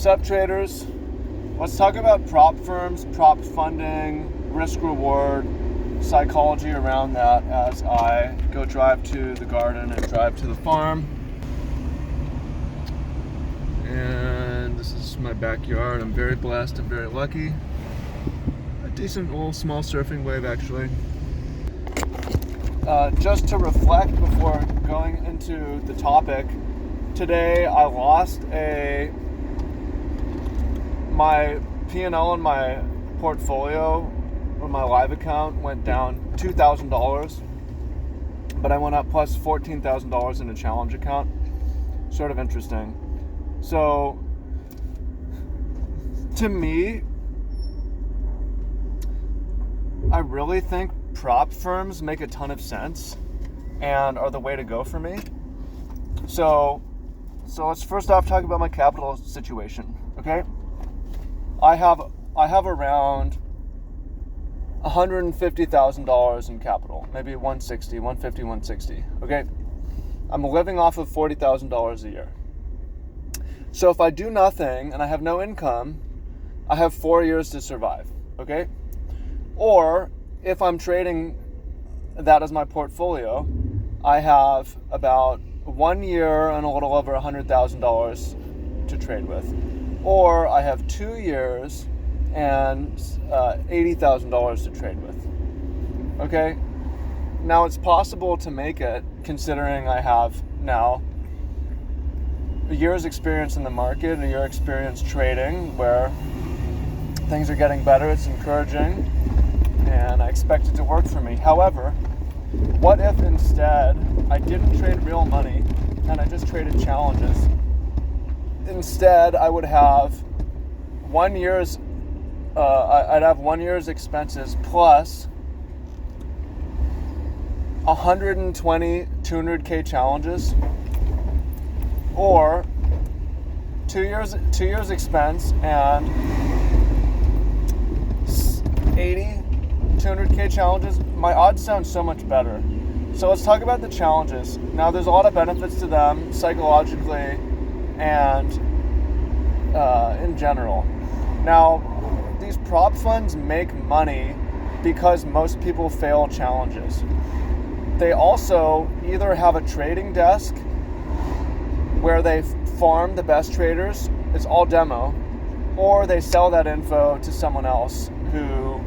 What's up, traders? Let's talk about prop firms, prop funding, risk reward, psychology around that as I go drive to the garden and drive to the farm. And this is my backyard. I'm very blessed. I'm very lucky. A decent little small surfing wave, actually. Just to reflect before going into the topic, today I lost my P&L in my portfolio or my live account went down $2,000, but I went up plus $14,000 in a challenge account. Sort of interesting. So, to me, I really think prop firms make a ton of sense and are the way to go for me. So let's first off talk about my capital situation, okay? I have around $150,000 in capital, maybe 150, 160, okay? I'm living off of $40,000 a year. So if I do nothing and I have no income, I have 4 years to survive, okay? Or if I'm trading that as my portfolio, I have about 1 year and a little over $100,000 to trade with. Or I have 2 years and $80,000 to trade with. Okay? Now it's possible to make it, considering I have now a year's experience in the market, a year experience trading, where things are getting better, it's encouraging, and I expect it to work for me. However, what if instead I didn't trade real money and I just traded challenges? Instead, I would have 1 year's I'd have 1 year's expenses plus 120 200K challenges, or 2 years expense and 80 200K challenges. My odds sound so much better. So let's talk about the challenges. Now, there's a lot of benefits to them psychologically and in general. Now, these prop funds make money because most people fail challenges. They also either have a trading desk where they farm the best traders, it's all demo, or they sell that info to someone else who,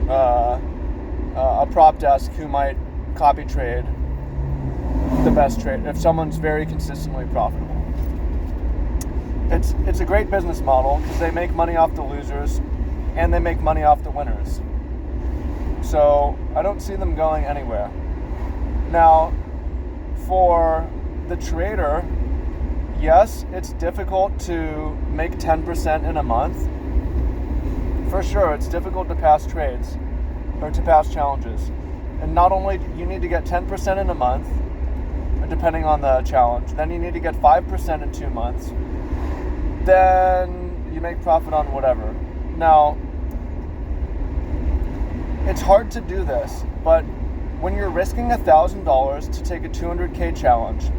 a prop desk who might copy trade the best trade if someone's very consistently profitable. It's a great business model because they make money off the losers and they make money off the winners. So I don't see them going anywhere. Now, for the trader, yes, it's difficult to make 10% in a month. For sure, it's difficult to pass trades or to pass challenges. And not only do you need to get 10% in a month, depending on the challenge, then you need to get 5% in 2 months. Then you make profit on whatever. Now, it's hard to do this, but when you're risking $1,000 to take a 200K challenge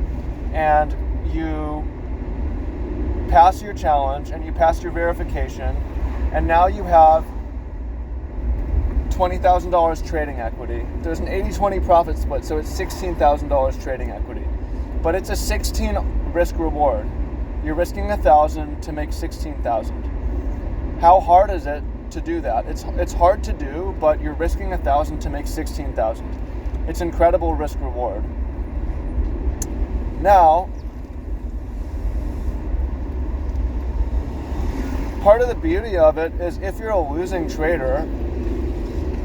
and you pass your challenge and you pass your verification, and now you have $20,000 trading equity. There's an 80-20 profit split, so it's $16,000 trading equity. But it's a 16 risk reward. You're risking $1,000 to make $16,000. How hard is it to do that? It's hard to do, but you're risking $1,000 to make $16,000. It's incredible risk reward. Now, part of the beauty of it is if you're a losing trader,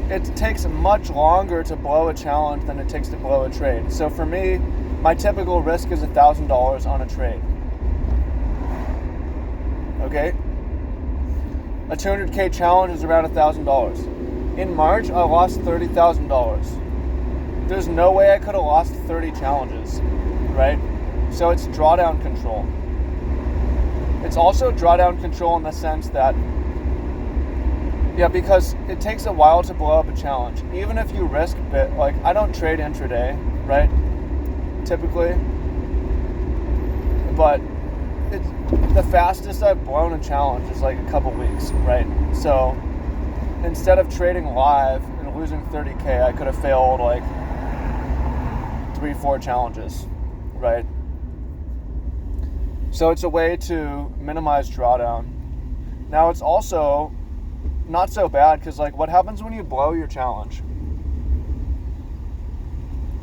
it takes much longer to blow a challenge than it takes to blow a trade. So for me, my typical risk is $1,000 on a trade. Okay? A 200K challenge is around $1,000. In March, I lost $30,000. There's no way I could have lost 30 challenges, right? So it's drawdown control. It's also drawdown control in the sense that, because it takes a while to blow up a challenge. Even if you risk bit, like I don't trade intraday, right? Typically. But the fastest I've blown a challenge is like a couple weeks, right? So instead of trading live and losing 30K, I could have failed like 3-4 challenges, right? So it's a way to minimize drawdown. Now it's also not so bad because like what happens when you blow your challenge?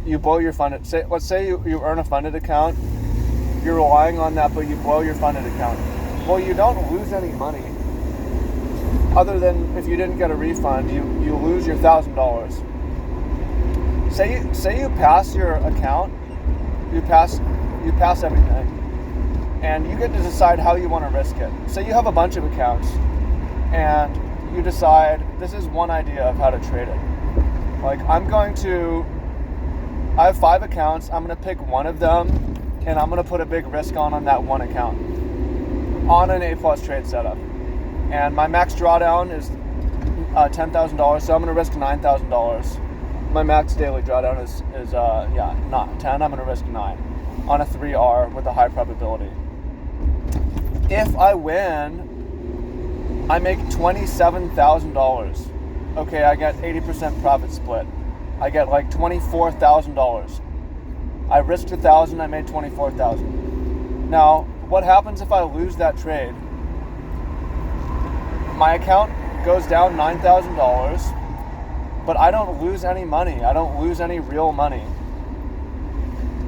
You blow your funded, let's say you earn a funded account, you're relying on that, but you blow your funded account. Well, you don't lose any money other than if you didn't get a refund, you lose your $1,000. Say you pass your account, you pass everything, and you get to decide how you want to risk it. Say you have a bunch of accounts, and you decide, this is one idea of how to trade it. Like, I have 5 accounts, I'm going to pick one of them, and I'm going to put a big risk on that one account, on an A+ trade setup. And my max drawdown is $10,000, so I'm going to risk $9,000. My max daily drawdown is not 10, I'm going to risk 9 on a 3R with a high probability. If I win, I make $27,000. Okay, I get 80% profit split. I get like $24,000. I risked $1,000, I made $24,000. Now, what happens if I lose that trade? My account goes down $9,000, but I don't lose any money. I don't lose any real money.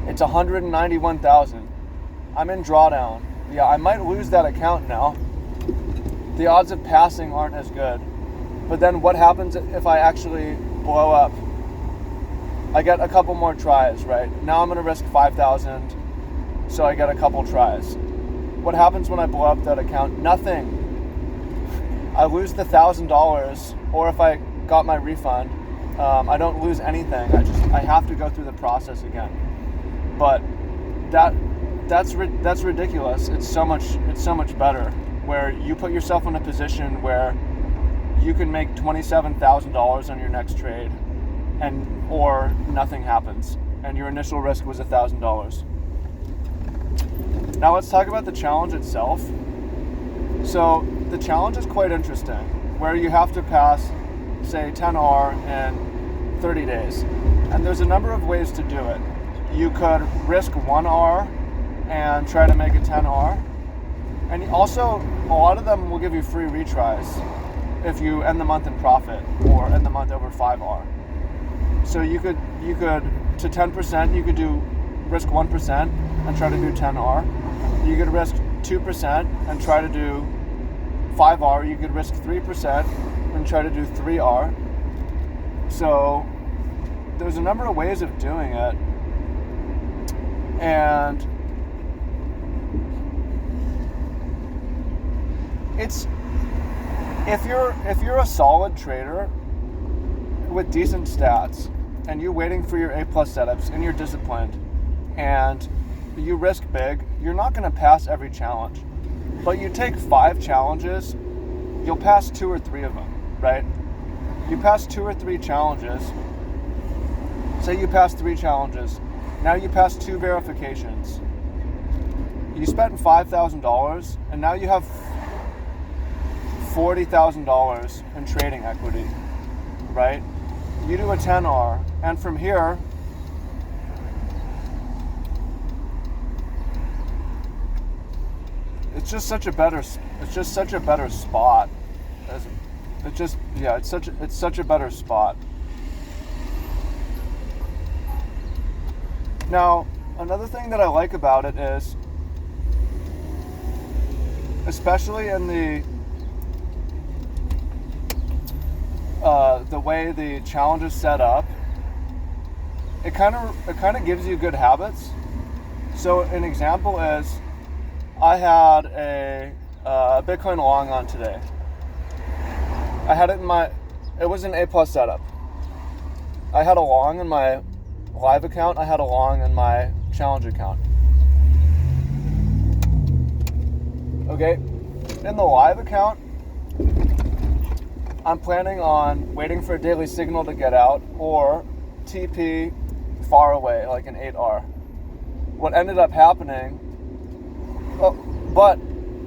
It's $191,000. I'm in drawdown. Yeah, I might lose that account now. The odds of passing aren't as good. But then what happens if I actually blow up? I get a couple more tries, right? Now I'm going to risk $5,000, so I get a couple tries. What happens when I blow up that account? Nothing. I lose the $1,000, or if I got my refund, I don't lose anything. I have to go through the process again. But that's ridiculous. It's so much better, where you put yourself in a position where you can make $27,000 on your next trade, or nothing happens, and your initial risk was $1,000. Now let's talk about the challenge itself. So the challenge is quite interesting, where you have to pass, say, 10R in 30 days. And there's a number of ways to do it. You could risk 1R and try to make a 10R. And also, a lot of them will give you free retries if you end the month in profit or end the month over 5R. So you could to 10%, you could risk 1% and try to do 10R. You could risk 2% and try to do 5R. You could risk 3% and try to do 3R. So there's a number of ways of doing it. And it's if you're a solid trader with decent stats and you're waiting for your A+ setups and you're disciplined and you risk big, you're not going to pass every challenge. But you take 5 challenges, you'll pass 2 or 3 of them, right? You pass 2 or 3 challenges. Say you pass 3 challenges. Now you pass 2 verifications. You spent $5,000 and now you have $40,000 in trading equity, right? You do a 10R, and from here, it's just such a better spot. It's such a better spot. Now, another thing that I like about it is, especially in the way the challenge is set up, it kind of gives you good habits. So an example is, I had a Bitcoin long on today. I had it it was an A+ setup. I had a long in my live account, I had a long in my challenge account. Okay, in the live account, I'm planning on waiting for a daily signal to get out or TP far away, like an 8R. What ended up happening, but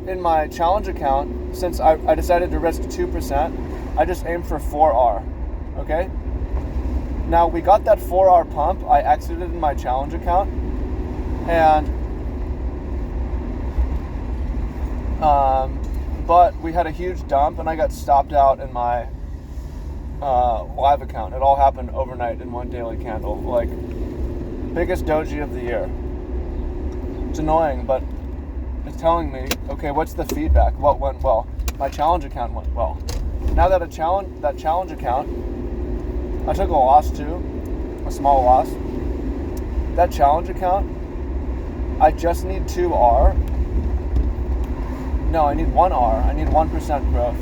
in my challenge account, since I decided to risk 2%, I just aimed for 4R, okay? Now, we got that 4R pump, I exited in my challenge account, and but we had a huge dump, and I got stopped out in my live account. It all happened overnight in one daily candle, like biggest doji of the year. It's annoying, but it's telling me, okay, what's the feedback? What went well? My challenge account went well. Now that that challenge account, I took a loss too, a small loss. That challenge account, I just need 2R. No, I need 1R. I need 1% growth.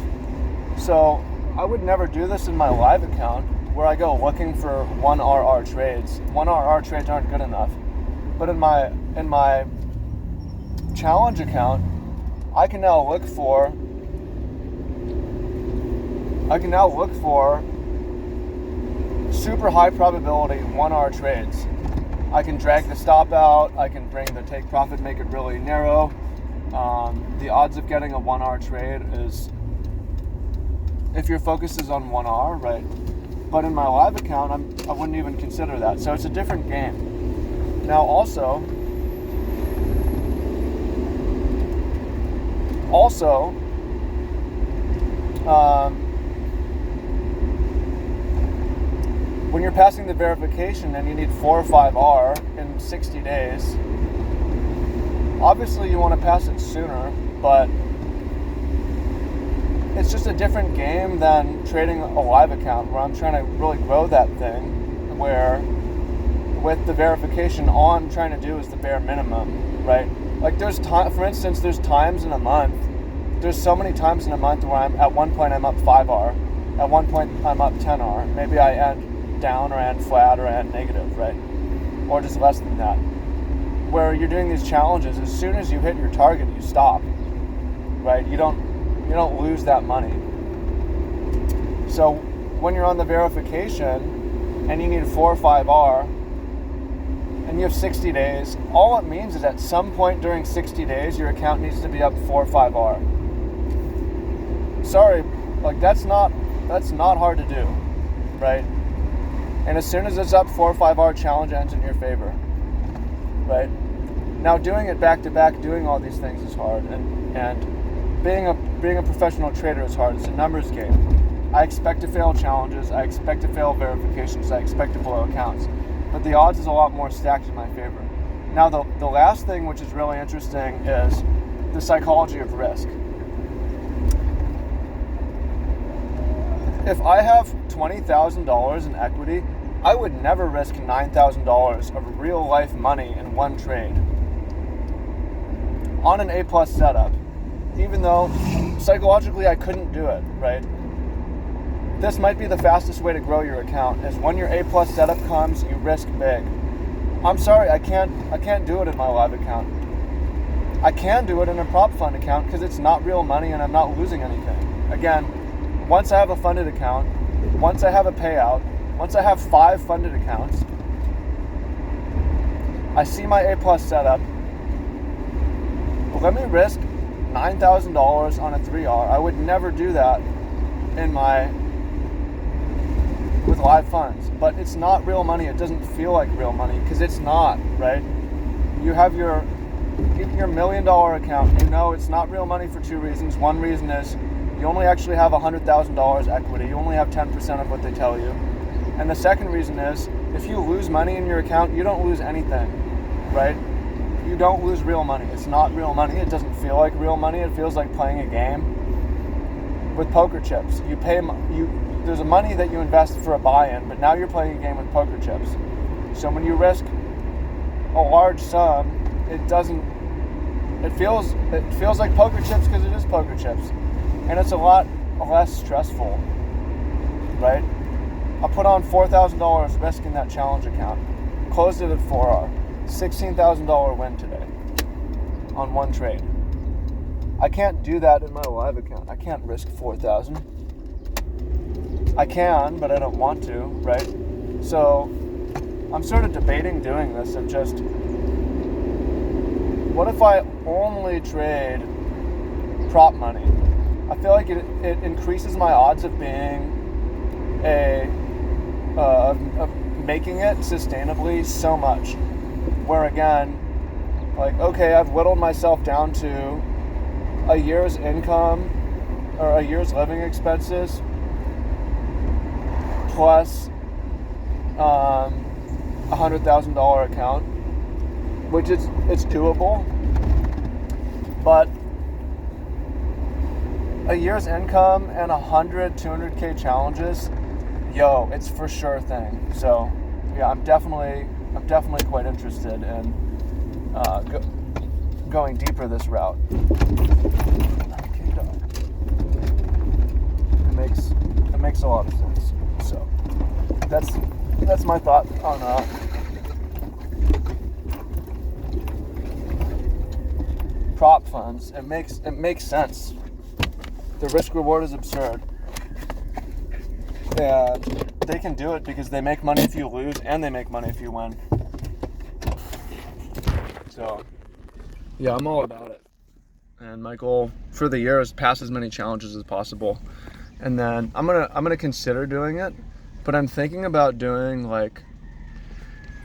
So I would never do this in my live account where I go looking for 1RR trades. 1RR trades aren't good enough. But in my challenge account, I can now look for super high probability 1R trades. I can drag the stop out, I can bring the take profit, make it really narrow. The odds of getting a 1R trade is, if your focus is on 1R, right? But in my live account, I wouldn't even consider that. So it's a different game. Now also, when you're passing the verification and you need 4 or 5R in 60 days, obviously you want to pass it sooner, but it's just a different game than trading a live account where I'm trying to really grow that thing, where with the verification, all I'm trying to do is the bare minimum, right? Like there's time, for instance, there's times in a month, there's so many times in a month where at one point I'm up 5R, at one point I'm up 10R, maybe I end down or end flat or end negative, right? Or just less than that. Where you're doing these challenges, as soon as you hit your target, you stop, right? You don't lose that money. So when you're on the verification and you need 4 or 5R and you have 60 days, all it means is at some point during 60 days, your account needs to be up 4 or 5R. Sorry, like that's not hard to do, right? And as soon as it's up 4 or 5R, challenge ends in your favor, right? Now doing it back to back, doing all these things is hard, and being a professional trader is hard. It's a numbers game. I expect to fail challenges, I expect to fail verifications, I expect to blow accounts, but the odds is a lot more stacked in my favor. Now the last thing which is really interesting is the psychology of risk. If I have $20,000 in equity, I would never risk $9,000 of real life money in one trade on an A+ setup, even though psychologically I couldn't do it, right? This might be the fastest way to grow your account, is when your A+ setup comes, you risk big. I'm sorry, I can't do it in my live account. I can do it in a prop fund account because it's not real money and I'm not losing anything. Again, once I have a funded account, once I have a payout, once I have 5 funded accounts, I see my A+ setup, let me risk $9,000 on a 3R. I would never do that with live funds, but it's not real money. It doesn't feel like real money because it's not, right? You have your $1 million account. You know it's not real money for 2 reasons. One reason is you only actually have $100,000 equity. You only have 10% of what they tell you. And the second reason is if you lose money in your account, you don't lose anything, right? You don't lose real money. It's not real money. It doesn't feel like real money. It feels like playing a game with poker chips. There's a money that you invest for a buy-in, but now you're playing a game with poker chips. So when you risk a large sum, it feels like poker chips because it is poker chips. And it's a lot less stressful, right? I put on $4,000 risk in that challenge account, closed it at 4R, $16,000 win today on one trade. I can't do that in my live account. I can't risk $4,000. I can, but I don't want to, right? So I'm sort of debating doing this of just, what if I only trade prop money. I feel like it increases my odds of being of making it sustainably so much. Where again, like, okay, I've whittled myself down to a year's income or a year's living expenses plus $100,000 account, which it's doable, but a year's income and 200K challenges, it's for sure thing. So yeah, I'm definitely quite interested in going deeper this route. Okay, it makes a lot of sense. So that's my thought on prop funds. It makes sense. The risk reward is absurd, and they can do it because they make money if you lose and they make money if you win. So yeah, I'm all about it. And my goal for the year is pass as many challenges as possible. And then I'm gonna consider doing it, but I'm thinking about doing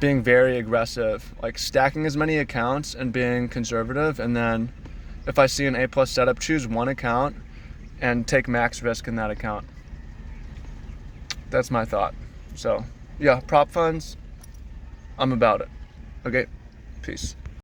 being very aggressive, like stacking as many accounts and being conservative. And then if I see an A+ setup, choose one account and take max risk in that account. That's my thought. So yeah, prop funds, I'm about it. Okay, peace.